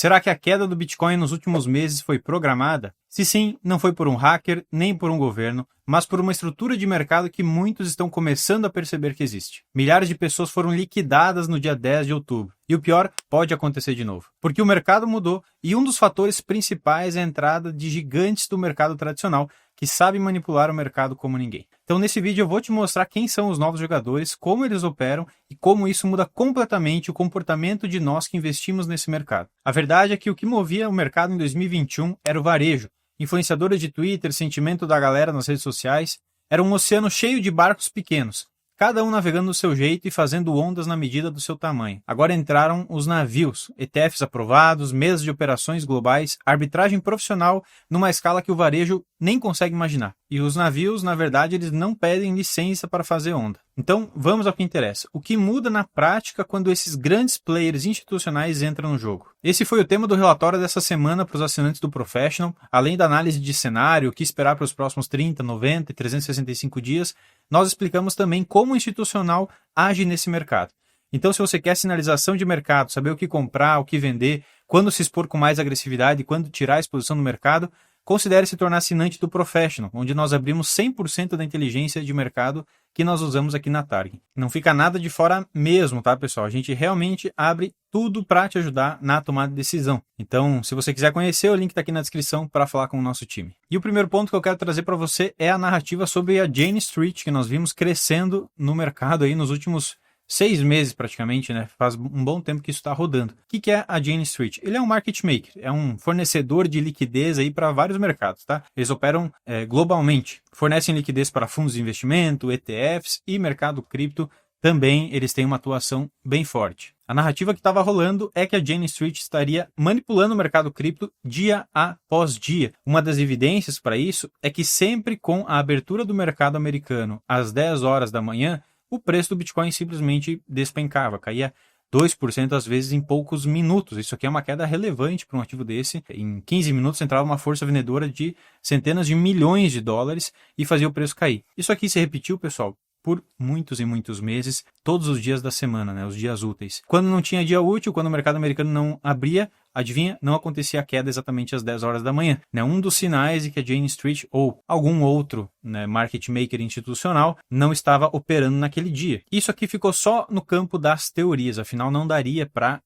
Será que a queda do Bitcoin nos últimos meses foi programada? Se sim, não foi por um hacker, nem por um governo, mas por uma estrutura de mercado que muitos estão começando a perceber que existe. Milhares de pessoas foram liquidadas no dia 10 de outubro. E o pior, pode acontecer de novo. Porque o mercado mudou e um dos fatores principais é a entrada de gigantes do mercado tradicional, que sabem manipular o mercado como ninguém. Então nesse vídeo eu vou te mostrar quem são os novos jogadores, como eles operam e como isso muda completamente o comportamento de nós que investimos nesse mercado. A verdade é que o que movia o mercado em 2021 era o varejo. Influenciadores de Twitter, sentimento da galera nas redes sociais, era um oceano cheio de barcos pequenos, cada um navegando do seu jeito e fazendo ondas na medida do seu tamanho. Agora entraram os navios, ETFs aprovados, mesas de operações globais, arbitragem profissional numa escala que o varejo nem consegue imaginar. E os navios, na verdade, eles não pedem licença para fazer onda. Então, vamos ao que interessa. O que muda na prática quando esses grandes players institucionais entram no jogo? Esse foi o tema do relatório dessa semana para os assinantes do Professional. Além da análise de cenário, o que esperar para os próximos 30, 90 e 365 dias, nós explicamos também como o institucional age nesse mercado. Então, se você quer sinalização de mercado, saber o que comprar, o que vender, quando se expor com mais agressividade e quando tirar a exposição do mercado, considere se tornar assinante do Professional, onde nós abrimos 100% da inteligência de mercado que nós usamos aqui na Target. Não fica nada de fora mesmo, tá, pessoal? A gente realmente abre tudo para te ajudar na tomada de decisão. Então, se você quiser conhecer, o link está aqui na descrição para falar com o nosso time. E o primeiro ponto que eu quero trazer para você é a narrativa sobre a Jane Street, que nós vimos crescendo no mercado aí nos últimos 6 meses praticamente, né? Faz um bom tempo que isso está rodando. O que é a Jane Street? Ele é um market maker, é um fornecedor de liquidez aí para vários mercados, tá? Eles operam globalmente, fornecem liquidez para fundos de investimento, ETFs e mercado cripto. Também eles têm uma atuação bem forte. A narrativa que estava rolando é que a Jane Street estaria manipulando o mercado cripto dia após dia. Uma das evidências para isso é que sempre com a abertura do mercado americano às 10 horas da manhã, o preço do Bitcoin simplesmente despencava, caía 2% às vezes em poucos minutos. Isso aqui é uma queda relevante para um ativo desse. Em 15 minutos entrava uma força vendedora de centenas de milhões de dólares e fazia o preço cair. Isso aqui se repetiu, pessoal, por muitos e muitos meses, todos os dias da semana, né, os dias úteis. Quando não tinha dia útil, quando o mercado americano não abria, adivinha, não acontecia a queda exatamente às 10 horas da manhã. Né? Um dos sinais de que a Jane Street ou algum outro, né, market maker institucional não estava operando naquele dia. Isso aqui ficou só no campo das teorias, afinal não daria para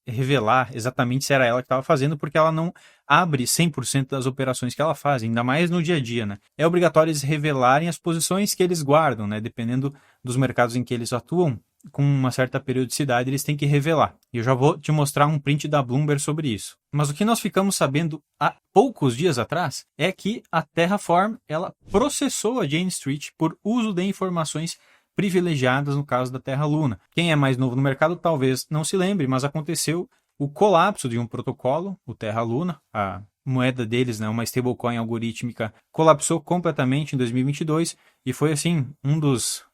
revelar exatamente se era ela que estava fazendo, porque ela não abre 100% das operações que ela faz, ainda mais no dia a dia, né? É obrigatório eles revelarem as posições que eles guardam, né? Dependendo dos mercados em que eles atuam, com uma certa periodicidade, eles têm que revelar. E eu já vou te mostrar um print da Bloomberg sobre isso. Mas o que nós ficamos sabendo há poucos dias atrás é que a Terraform, ela processou a Jane Street por uso de informações privilegiadas no caso da Terra Luna. Quem é mais novo no mercado talvez não se lembre, mas aconteceu o colapso de um protocolo, o Terra Luna, a moeda deles, né, uma stablecoin algorítmica, colapsou completamente em 2022 e foi assim um dos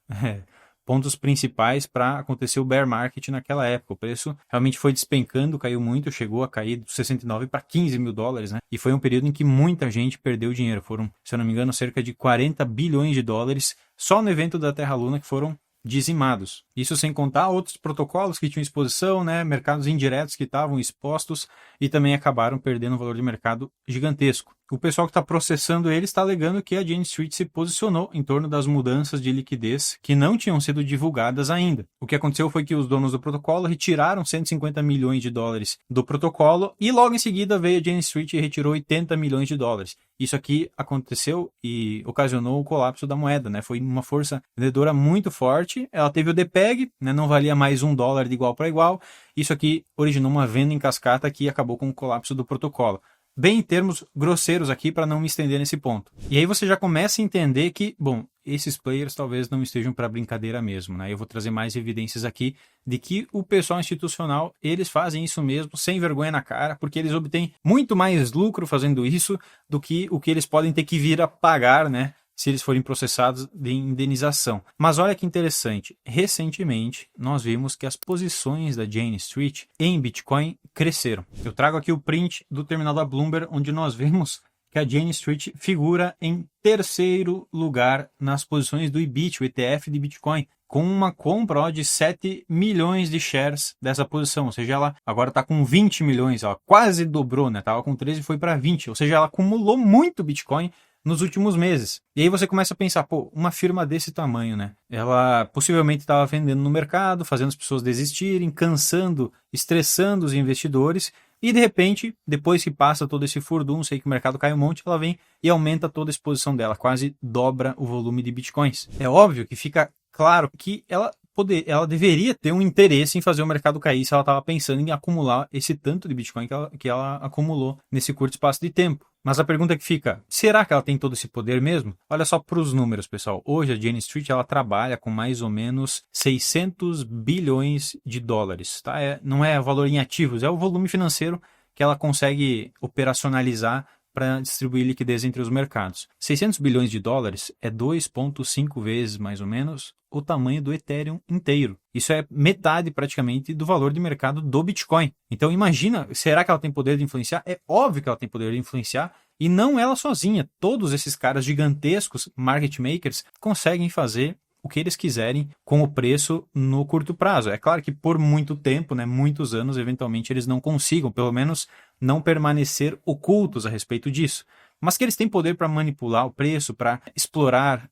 pontos principais para acontecer o bear market naquela época. O preço realmente foi despencando, caiu muito, chegou a cair dos 69 para 15 mil dólares, né? E foi um período em que muita gente perdeu dinheiro. Foram, se eu não me engano, cerca de 40 bilhões de dólares só no evento da Terra Luna que foram dizimados. Isso sem contar outros protocolos que tinham exposição, né? Mercados indiretos que estavam expostos e também acabaram perdendo um valor de mercado gigantesco. O pessoal que está processando ele está alegando que a Jane Street se posicionou em torno das mudanças de liquidez que não tinham sido divulgadas ainda. O que aconteceu foi que os donos do protocolo retiraram 150 milhões de dólares do protocolo e logo em seguida veio a Jane Street e retirou 80 milhões de dólares. Isso aqui aconteceu e ocasionou o colapso da moeda, né? Foi uma força vendedora muito forte. Ela teve o DPEG, né? Não valia mais $1 de igual para igual. Isso aqui originou uma venda em cascata que acabou com o colapso do protocolo. Bem em termos grosseiros aqui para não me estender nesse ponto. E aí você já começa a entender que, bom, esses players talvez não estejam para brincadeira mesmo, né? Eu vou trazer mais evidências aqui de que o pessoal institucional, eles fazem isso mesmo, sem vergonha na cara, porque eles obtêm muito mais lucro fazendo isso do que o que eles podem ter que vir a pagar, né? Se eles forem processados de indenização. Mas olha que interessante, recentemente nós vimos que as posições da Jane Street em Bitcoin cresceram. Eu trago aqui o print do terminal da Bloomberg, onde nós vemos que a Jane Street figura em terceiro lugar nas posições do IBIT, o ETF de Bitcoin, com uma compra ó, de 7 milhões de shares dessa posição, ou seja, ela agora está com 20 milhões, ela quase dobrou, né? Estava com 13 e foi para 20, ou seja, ela acumulou muito Bitcoin nos últimos meses. E aí você começa a pensar, pô, uma firma desse tamanho, né? Ela possivelmente estava vendendo no mercado, fazendo as pessoas desistirem, cansando, estressando os investidores, e de repente, depois que passa todo esse furdunço aí que o mercado cai um monte, ela vem e aumenta toda a exposição dela, quase dobra o volume de Bitcoins. É óbvio que fica claro que ela deveria ter um interesse em fazer o mercado cair se ela estava pensando em acumular esse tanto de Bitcoin que ela acumulou nesse curto espaço de tempo. Mas a pergunta que fica, será que ela tem todo esse poder mesmo? Olha só para os números, pessoal. Hoje a Jane Street ela trabalha com mais ou menos 600 bilhões de dólares. Tá? Não é valor em ativos, é o volume financeiro que ela consegue operacionalizar para distribuir liquidez entre os mercados. 600 bilhões de dólares é 2,5 vezes, mais ou menos, o tamanho do Ethereum inteiro. Isso é metade, praticamente, do valor de mercado do Bitcoin. Então, imagina, será que ela tem poder de influenciar? É óbvio que ela tem poder de influenciar, e não ela sozinha. Todos esses caras gigantescos, market makers, conseguem fazer o que eles quiserem com o preço no curto prazo. É claro que por muito tempo, né, muitos anos, eventualmente eles não consigam, pelo menos não permanecer ocultos a respeito disso. Mas que eles têm poder para manipular o preço, para explorar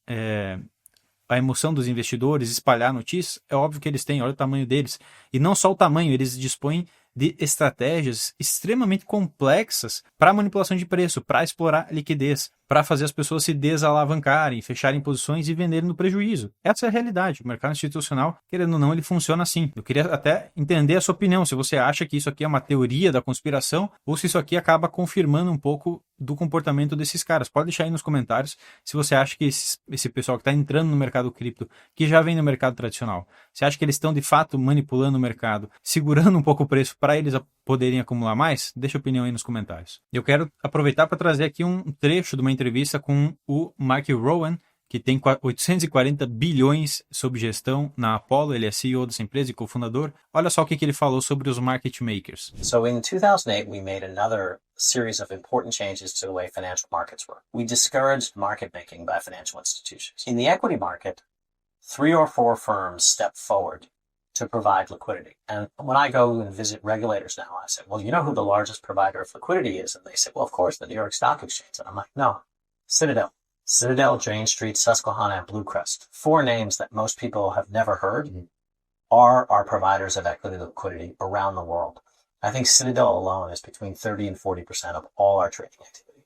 a emoção dos investidores, espalhar notícias, é óbvio que eles têm, olha o tamanho deles. E não só o tamanho, eles dispõem de estratégias extremamente complexas para manipulação de preço, para explorar liquidez, para fazer as pessoas se desalavancarem, fecharem posições e venderem no prejuízo. Essa é a realidade. O mercado institucional, querendo ou não, ele funciona assim. Eu queria até entender a sua opinião, se você acha que isso aqui é uma teoria da conspiração ou se isso aqui acaba confirmando um pouco do comportamento desses caras. Pode deixar aí nos comentários se você acha que esse pessoal que está entrando no mercado cripto, que já vem no mercado tradicional, você acha que eles estão de fato manipulando o mercado, segurando um pouco o preço para eles poderem acumular mais? Deixa a opinião aí nos comentários. Eu quero aproveitar para trazer aqui um trecho de uma entrevista com o Mark Rowan, que tem 840 bilhões sob gestão na Apollo, ele é CEO dessa empresa e cofundador. Olha só o que ele falou sobre os market makers. So in 2008, we made another series of important changes to the way financial markets work. We discouraged market making by financial institutions. In the equity market, 3 or 4 firms step forward to provide liquidity. And when I go and visit regulators now, I say, well, you know who the largest provider of liquidity is? And they say, well, of course, the New York Stock Exchange. And I'm like, no, Citadel, Jane Street, Susquehanna, and Blue Crest. 4 names that most people have never heard are our providers of equity liquidity around the world. I think Citadel alone is between 30 and 40% of all our trading activity.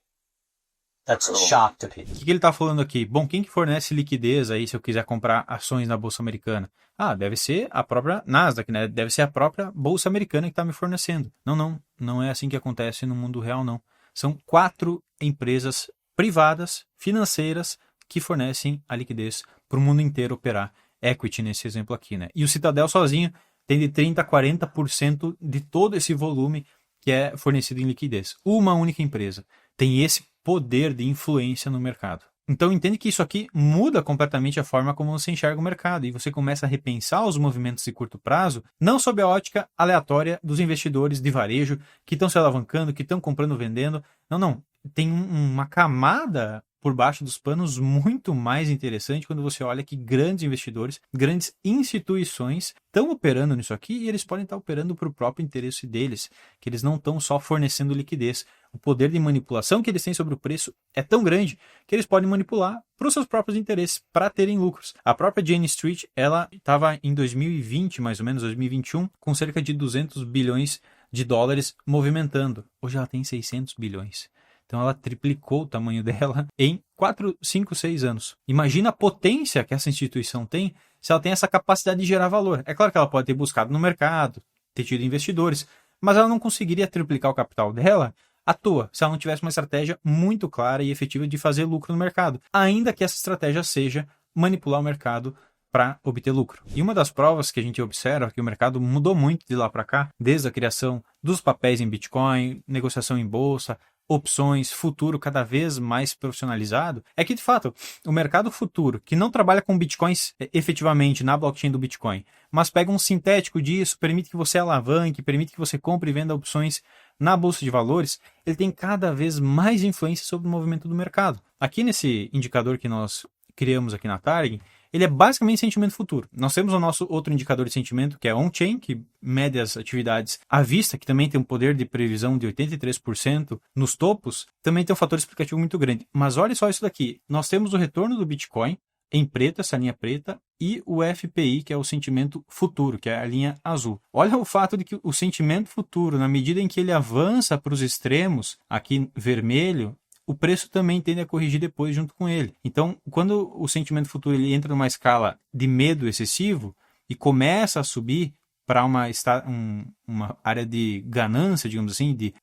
That's a shock to people. O que ele está falando aqui? Bom, quem que fornece liquidez aí se eu quiser comprar ações na Bolsa Americana? Ah, deve ser a própria Nasdaq, né? Deve ser a própria Bolsa Americana que está me fornecendo. Não é assim que acontece no mundo real, não. São 4 empresas privadas, financeiras, que fornecem a liquidez para o mundo inteiro operar. Equity nesse exemplo aqui, né? E o Citadel sozinho tem de 30% a 40% de todo esse volume que é fornecido em liquidez. Uma única empresa tem esse poder de influência no mercado. Então entende que isso aqui muda completamente a forma como você enxerga o mercado e você começa a repensar os movimentos de curto prazo, não sob a ótica aleatória dos investidores de varejo que estão se alavancando, que estão comprando, vendendo. Não. Tem uma camada por baixo dos panos muito mais interessante quando você olha que grandes investidores, grandes instituições estão operando nisso aqui e eles podem estar operando para o próprio interesse deles, que eles não estão só fornecendo liquidez. O poder de manipulação que eles têm sobre o preço é tão grande que eles podem manipular para os seus próprios interesses, para terem lucros. A própria Jane Street, ela estava em 2020, mais ou menos 2021, com cerca de 200 bilhões de dólares movimentando. Hoje ela tem 600 bilhões. Então ela triplicou o tamanho dela em 4, 5, 6 anos. Imagina a potência que essa instituição tem se ela tem essa capacidade de gerar valor. É claro que ela pode ter buscado no mercado, ter tido investidores, mas ela não conseguiria triplicar o capital dela à toa, se ela não tivesse uma estratégia muito clara e efetiva de fazer lucro no mercado. Ainda que essa estratégia seja manipular o mercado para obter lucro. E uma das provas que a gente observa que o mercado mudou muito de lá para cá, desde a criação dos papéis em Bitcoin, negociação em bolsa, opções, futuro cada vez mais profissionalizado, é que de fato o mercado futuro, que não trabalha com bitcoins efetivamente na blockchain do Bitcoin, mas pega um sintético disso, permite que você alavanque, permite que você compre e venda opções na bolsa de valores, ele tem cada vez mais influência sobre o movimento do mercado. Aqui nesse indicador que nós criamos aqui na Target, ele é basicamente sentimento futuro. Nós temos o nosso outro indicador de sentimento, que é on-chain, que mede as atividades à vista, que também tem um poder de previsão de 83% nos topos, também tem um fator explicativo muito grande. Mas olha só isso daqui, nós temos o retorno do Bitcoin em preto, essa linha preta, e o FPI, que é o sentimento futuro, que é a linha azul. Olha o fato de que o sentimento futuro, na medida em que ele avança para os extremos, aqui vermelho, o preço também tende a corrigir depois junto com ele. Então, quando o sentimento futuro ele entra numa escala de medo excessivo e começa a subir para uma área de ganância, digamos assim, de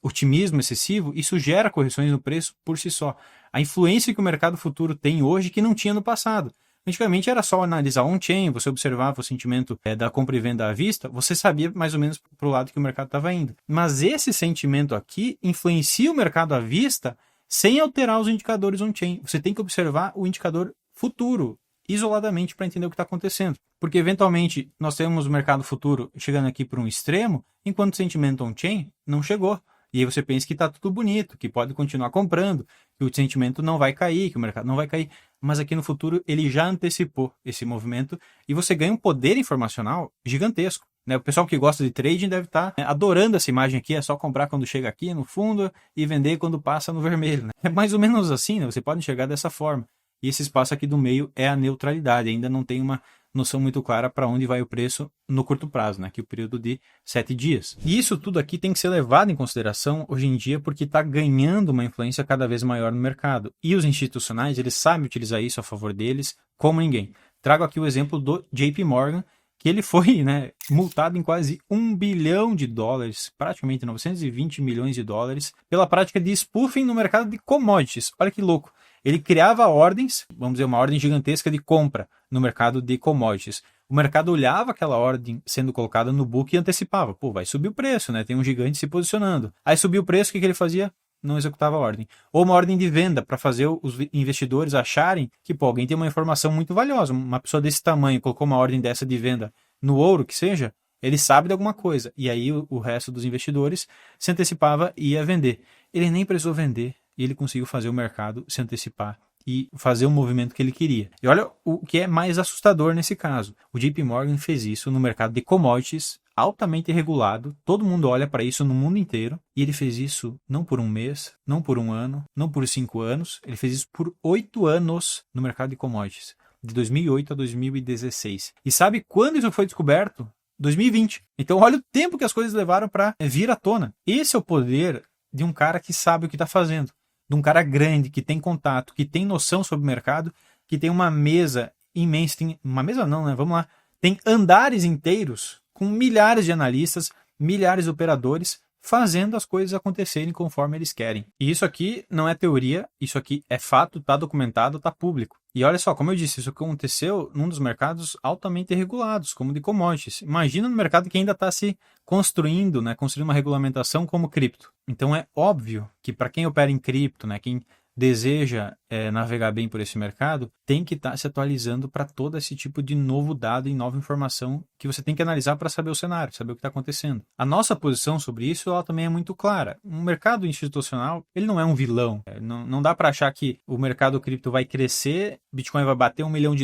otimismo excessivo, isso gera correções no preço por si só. A influência que o mercado futuro tem hoje que não tinha no passado. Antigamente era só analisar on-chain, você observava o sentimento da compra e venda à vista, você sabia mais ou menos para o lado que o mercado estava indo. Mas esse sentimento aqui influencia o mercado à vista sem alterar os indicadores on-chain. Você tem que observar o indicador futuro isoladamente para entender o que está acontecendo. Porque eventualmente nós temos o mercado futuro chegando aqui para um extremo, enquanto o sentimento on-chain não chegou. E aí você pensa que está tudo bonito, que pode continuar comprando, que o sentimento não vai cair, que o mercado não vai cair. Mas aqui no futuro ele já antecipou esse movimento e você ganha um poder informacional gigantesco. Né? O pessoal que gosta de trading deve estar adorando essa imagem aqui, é só comprar quando chega aqui no fundo e vender quando passa no vermelho. Né? É mais ou menos assim, né? Você pode enxergar dessa forma. E esse espaço aqui do meio é a neutralidade, ainda não tem uma noção muito clara para onde vai o preço no curto prazo, né? Que é o período de 7 dias. E isso tudo aqui tem que ser levado em consideração hoje em dia porque está ganhando uma influência cada vez maior no mercado. E os institucionais, eles sabem utilizar isso a favor deles como ninguém. Trago aqui o exemplo do JP Morgan, que ele foi multado em quase $1 bilhão, praticamente 920 milhões de dólares, pela prática de spoofing no mercado de commodities. Olha que louco. Ele criava ordens, vamos dizer, uma ordem gigantesca de compra no mercado de commodities. O mercado olhava aquela ordem sendo colocada no book e antecipava. Pô, vai subir o preço, né? Tem um gigante se posicionando. Aí subiu o preço, o que ele fazia? Não executava a ordem. Ou uma ordem de venda para fazer os investidores acharem que alguém tem uma informação muito valiosa. Uma pessoa desse tamanho colocou uma ordem dessa de venda no ouro, que seja, ele sabe de alguma coisa. E aí o resto dos investidores se antecipava e ia vender. Ele nem precisou vender. E ele conseguiu fazer o mercado se antecipar e fazer o movimento que ele queria. E olha o que é mais assustador nesse caso. O JP Morgan fez isso no mercado de commodities, altamente regulado. Todo mundo olha para isso no mundo inteiro. E ele fez isso não por um mês, não por um ano, não por 5 anos. Ele fez isso por 8 anos no mercado de commodities, de 2008 a 2016. E sabe quando isso foi descoberto? 2020. Então olha o tempo que as coisas levaram para vir à tona. Esse é o poder de um cara que sabe o que está fazendo. De um cara grande, que tem contato, que tem noção sobre o mercado, que tem uma mesa imensa, uma mesa não, né? Vamos lá. Tem andares inteiros com milhares de analistas, milhares de operadores fazendo as coisas acontecerem conforme eles querem. E isso aqui não é teoria, isso aqui é fato, está documentado, está público. E olha só, como eu disse, isso aconteceu num dos mercados altamente regulados, como de commodities. Imagina no mercado que ainda está se construindo, né, construindo uma regulamentação como cripto. Então é óbvio que para quem opera em cripto, né, quem deseja navegar bem por esse mercado, tem que estar se atualizando para todo esse tipo de novo dado e nova informação que você tem que analisar para saber o cenário, saber o que está acontecendo. A nossa posição sobre isso ela também é muito clara. Um mercado institucional, ele não é um vilão. Não dá para achar que o mercado cripto vai crescer, Bitcoin vai bater $1 milhão,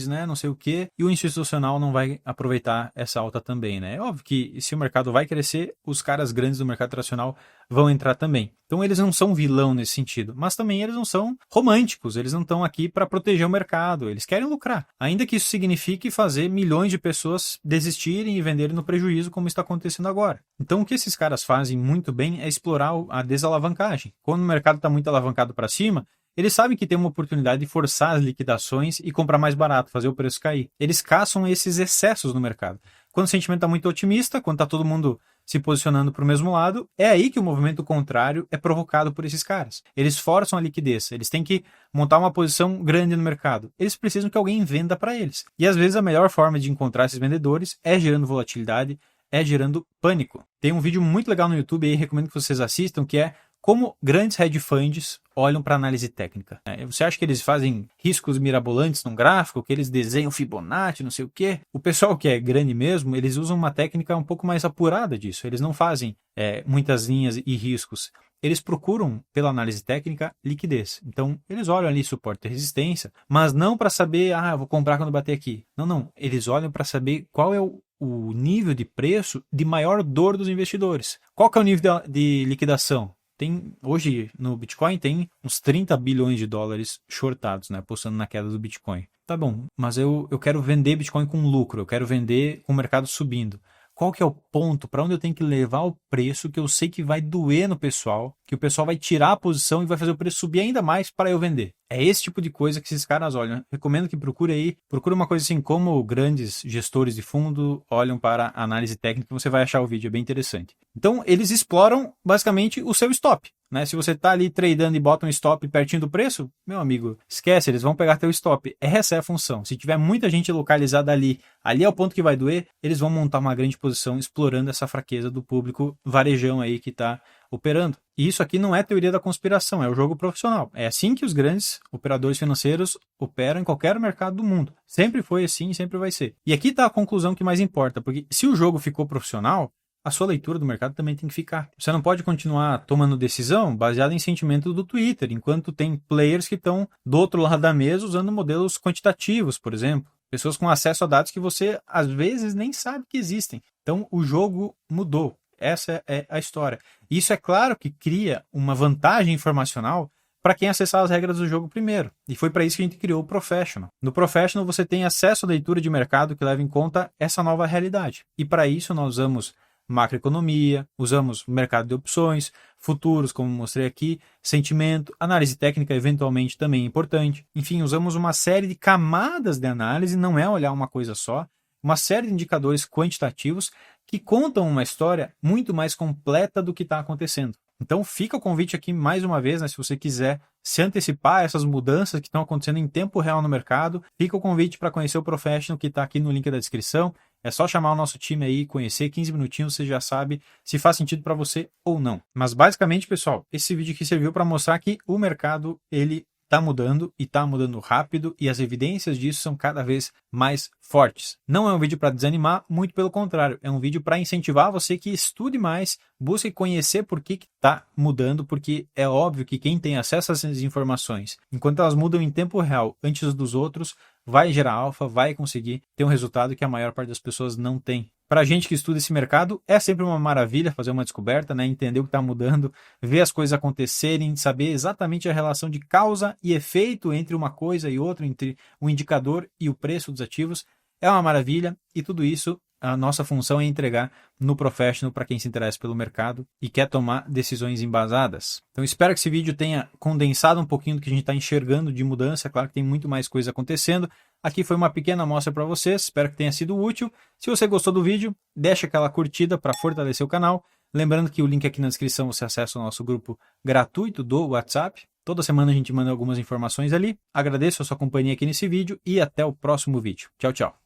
né, não sei o quê, e o institucional não vai aproveitar essa alta também. Né? É óbvio que se o mercado vai crescer, os caras grandes do mercado tradicional vão entrar também. Então eles não são vilão nesse sentido, mas também eles não são românticos, eles não estão aqui para proteger o mercado, eles querem lucrar. Ainda que isso signifique fazer milhões de pessoas desistirem e venderem no prejuízo, como está acontecendo agora. Então o que esses caras fazem muito bem é explorar a desalavancagem. Quando o mercado está muito alavancado para cima, eles sabem que tem uma oportunidade de forçar as liquidações e comprar mais barato, fazer o preço cair. Eles caçam esses excessos no mercado. Quando o sentimento está muito otimista, quando está todo mundo se posicionando para o mesmo lado, é aí que o movimento contrário é provocado por esses caras. Eles forçam a liquidez, eles têm que montar uma posição grande no mercado. Eles precisam que alguém venda para eles. E às vezes a melhor forma de encontrar esses vendedores é gerando volatilidade, é gerando pânico. Tem um vídeo muito legal no YouTube aí, recomendo que vocês assistam, que é como grandes hedge funds olham para análise técnica. Você acha que eles fazem riscos mirabolantes num gráfico, que eles desenham Fibonacci, não sei o quê? O pessoal que é grande mesmo, eles usam uma técnica um pouco mais apurada disso. Eles não fazem muitas linhas e riscos. eles procuram, pela análise técnica, liquidez. Então, eles olham ali suporte e resistência, mas não para saber, vou comprar quando bater aqui. Não. Eles olham para saber qual é o nível de preço de maior dor dos investidores. Qual que é o nível de liquidação? Hoje, no Bitcoin, tem uns 30 bilhões de dólares shortados, né, apostando na queda do Bitcoin. Tá bom, mas eu quero vender Bitcoin com lucro, eu quero vender com o mercado subindo. Qual que é o ponto, para onde eu tenho que levar o preço que eu sei que vai doer no pessoal, que o pessoal vai tirar a posição e vai fazer o preço subir ainda mais para eu vender? É esse tipo de coisa que esses caras olham. Recomendo que procure uma coisa assim, como grandes gestores de fundo olham para a análise técnica, você vai achar o vídeo, é bem interessante. Então, eles exploram basicamente o seu stop, né? Se você está ali tradando e bota um stop pertinho do preço, meu amigo, esquece, eles vão pegar teu stop. Essa é a função. Se tiver muita gente localizada ali é o ponto que vai doer, eles vão montar uma grande posição explorando essa fraqueza do público varejão aí que está operando. E isso aqui não é teoria da conspiração, é o jogo profissional. É assim que os grandes operadores financeiros operam em qualquer mercado do mundo. Sempre foi assim e sempre vai ser. E aqui está a conclusão que mais importa, porque se o jogo ficou profissional, a sua leitura do mercado também tem que ficar. Você não pode continuar tomando decisão baseada em sentimento do Twitter, enquanto tem players que estão do outro lado da mesa usando modelos quantitativos, por exemplo. Pessoas com acesso a dados que você, às vezes, nem sabe que existem. Então, o jogo mudou. Essa é a história. Isso é claro que cria uma vantagem informacional para quem acessar as regras do jogo primeiro. E foi para isso que a gente criou o Professional. No Professional, você tem acesso à leitura de mercado que leva em conta essa nova realidade. E para isso, nós usamos macroeconomia, usamos mercado de opções, futuros, como mostrei aqui, sentimento, análise técnica eventualmente também é importante. Enfim, usamos uma série de camadas de análise, não é olhar uma coisa só, uma série de indicadores quantitativos que contam uma história muito mais completa do que está acontecendo. Então fica o convite aqui mais uma vez, né, se você quiser se antecipar a essas mudanças que estão acontecendo em tempo real no mercado, fica o convite para conhecer o Professional que está aqui no link da descrição. É só chamar o nosso time aí, conhecer, 15 minutinhos, você já sabe se faz sentido para você ou não. Mas basicamente, pessoal, esse vídeo aqui serviu para mostrar que o mercado, ele está mudando e está mudando rápido e as evidências disso são cada vez mais fortes. Não é um vídeo para desanimar, muito pelo contrário, é um vídeo para incentivar você que estude mais, busque conhecer por que está mudando, porque é óbvio que quem tem acesso a essas informações, enquanto elas mudam em tempo real antes dos outros, vai gerar alfa, vai conseguir ter um resultado que a maior parte das pessoas não tem. Para a gente que estuda esse mercado, é sempre uma maravilha fazer uma descoberta, né? Entender o que está mudando, ver as coisas acontecerem, saber exatamente a relação de causa e efeito entre uma coisa e outra, entre o indicador e o preço dos ativos. É uma maravilha e tudo isso, a nossa função é entregar no Professional para quem se interessa pelo mercado e quer tomar decisões embasadas. Então espero que esse vídeo tenha condensado um pouquinho do que a gente está enxergando de mudança. Claro que tem muito mais coisa acontecendo. Aqui foi uma pequena amostra para vocês, espero que tenha sido útil. Se você gostou do vídeo, deixa aquela curtida para fortalecer o canal. Lembrando que o link aqui na descrição você acessa o nosso grupo gratuito do WhatsApp. Toda semana a gente manda algumas informações ali. Agradeço a sua companhia aqui nesse vídeo e até o próximo vídeo. Tchau, tchau.